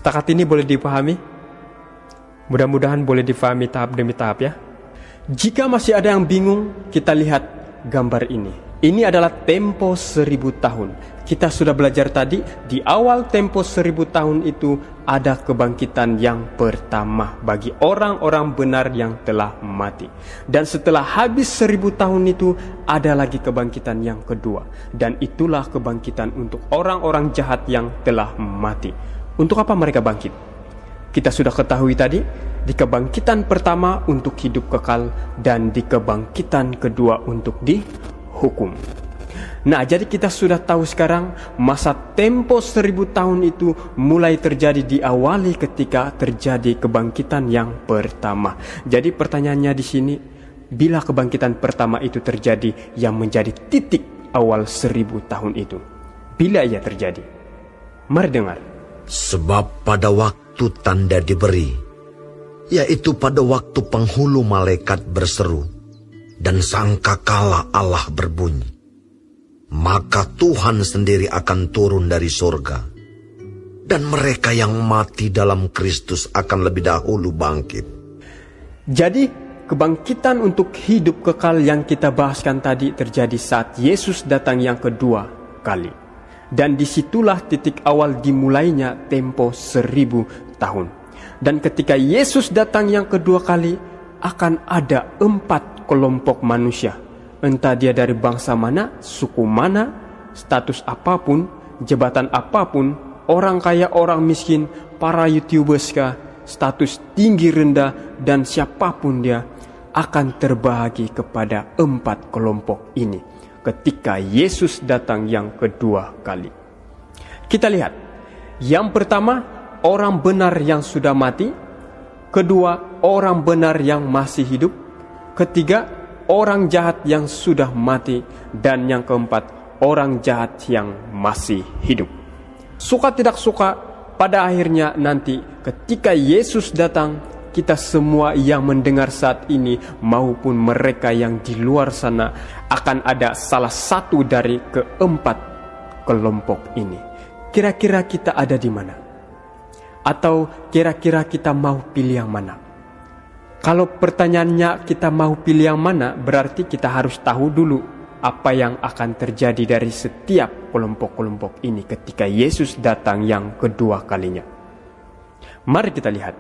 Setakat ini boleh dipahami? Mudah-mudahan boleh dipahami tahap demi tahap ya. Jika masih ada yang bingung, kita lihat gambar ini. Ini adalah tempo 1000 tahun. Kita sudah belajar tadi, di awal tempo 1000 tahun itu ada kebangkitan yang pertama bagi orang-orang benar yang telah mati. Dan setelah habis 1000 tahun itu, ada lagi kebangkitan yang kedua. Dan itulah kebangkitan untuk orang-orang jahat yang telah mati. Untuk apa mereka bangkit? Kita sudah ketahui tadi, di kebangkitan pertama untuk hidup kekal, dan di kebangkitan kedua untuk dihukum. Nah, jadi kita sudah tahu sekarang masa tempo 1000 tahun itu mulai terjadi diawali ketika terjadi kebangkitan yang pertama. Jadi pertanyaannya di sini, bila kebangkitan pertama itu terjadi yang menjadi titik awal 1000 tahun itu, bila ia terjadi? Mari dengar. Sebab pada waktu tanda diberi, yaitu pada waktu penghulu malaikat berseru, dan sangkakala Allah berbunyi, maka Tuhan sendiri akan turun dari surga, dan mereka yang mati dalam Kristus akan lebih dahulu bangkit. Jadi kebangkitan untuk hidup kekal yang kita bahaskan tadi terjadi saat Yesus datang yang kedua kali. Dan disitulah titik awal dimulainya tempo 1000 tahun. Dan ketika Yesus datang yang kedua kali, akan ada 4 kelompok manusia. Entah dia dari bangsa mana, suku mana, status apapun, jabatan apapun, orang kaya, orang miskin, para YouTubers kah, status tinggi rendah, dan siapapun dia, akan terbahagi kepada 4 kelompok ini ketika Yesus datang yang kedua kali. Kita lihat, yang pertama, orang benar yang sudah mati. Kedua, orang benar yang masih hidup. Ketiga, orang jahat yang sudah mati. Dan yang keempat, orang jahat yang masih hidup. Suka tidak suka, pada akhirnya nanti ketika Yesus datang, kita semua yang mendengar saat ini maupun mereka yang di luar sana akan ada salah satu dari keempat kelompok ini. Kira-kira kita ada di mana? Atau kira-kira kita mau pilih yang mana? Kalau pertanyaannya kita mau pilih yang mana, berarti kita harus tahu dulu apa yang akan terjadi dari setiap kelompok-kelompok ini ketika Yesus datang yang kedua kalinya. Mari kita lihat.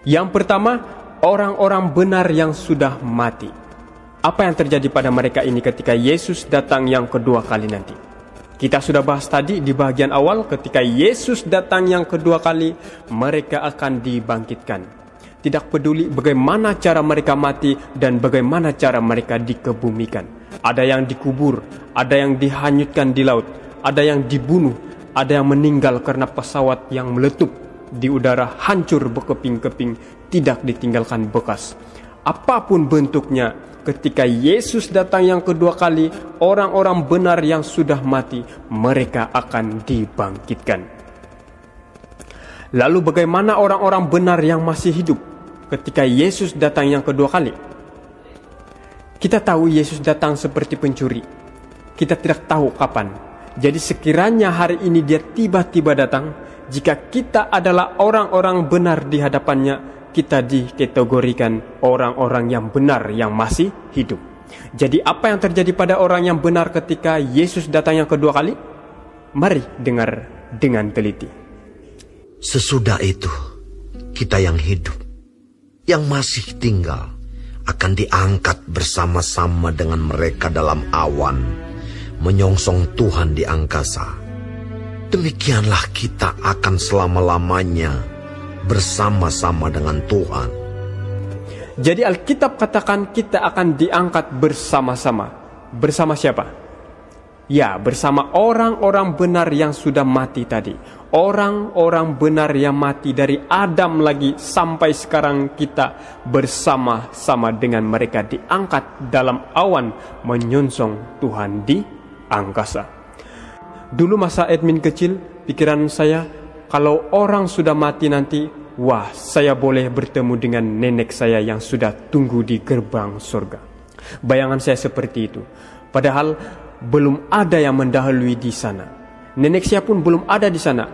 Yang pertama, orang-orang benar yang sudah mati. Apa yang terjadi pada mereka ini ketika Yesus datang yang kedua kali nanti? Kita sudah bahas tadi di bagian awal, ketika Yesus datang yang kedua kali, mereka akan dibangkitkan. Tidak peduli bagaimana cara mereka mati dan bagaimana cara mereka dikebumikan. Ada yang dikubur, ada yang dihanyutkan di laut, ada yang dibunuh, ada yang meninggal karena pesawat yang meletup di udara, hancur berkeping-keping, tidak ditinggalkan bekas. Apapun bentuknya, ketika Yesus datang yang kedua kali, orang-orang benar yang sudah mati, mereka akan dibangkitkan. Lalu bagaimana orang-orang benar yang masih hidup ketika Yesus datang yang kedua kali? Kita tahu Yesus datang seperti pencuri. Kita tidak tahu kapan. Jadi sekiranya hari ini dia tiba-tiba datang, jika kita adalah orang-orang benar di hadapannya, kita dikategorikan orang-orang yang benar yang masih hidup. Jadi apa yang terjadi pada orang yang benar ketika Yesus datang yang kedua kali? Mari dengar dengan teliti. Sesudah itu, kita yang hidup, yang masih tinggal, akan diangkat bersama-sama dengan mereka dalam awan, menyongsong Tuhan di angkasa. Demikianlah kita akan selama-lamanya bersama-sama dengan Tuhan. Jadi Alkitab katakan kita akan diangkat bersama-sama. Bersama siapa? Ya, bersama orang-orang benar yang sudah mati tadi. Orang-orang benar yang mati dari Adam lagi sampai sekarang, kita bersama-sama dengan mereka diangkat dalam awan menyongsong Tuhan di angkasa. Dulu masa admin kecil, pikiran saya, kalau orang sudah mati nanti, wah, saya boleh bertemu dengan nenek saya yang sudah tunggu di gerbang surga. Bayangan saya seperti itu. Padahal belum ada yang mendahului di sana. Nenek saya pun belum ada di sana.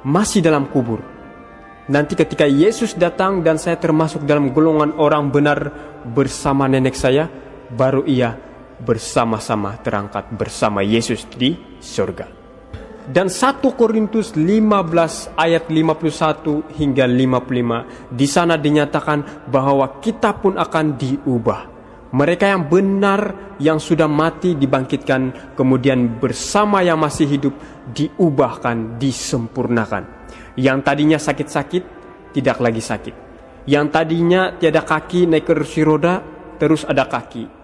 masih dalam kubur. Nanti ketika Yesus datang dan saya termasuk dalam golongan orang benar bersama nenek saya, baru ia bersama-sama terangkat bersama Yesus di surga. Dan 1 Korintus 15 ayat 51 hingga 55, di sana dinyatakan bahwa kita pun akan diubah. Mereka yang benar, yang sudah mati dibangkitkan, kemudian bersama yang masih hidup diubahkan, disempurnakan. Yang tadinya sakit-sakit, tidak lagi sakit. Yang tadinya tiada kaki naik kursi roda, terus ada kaki.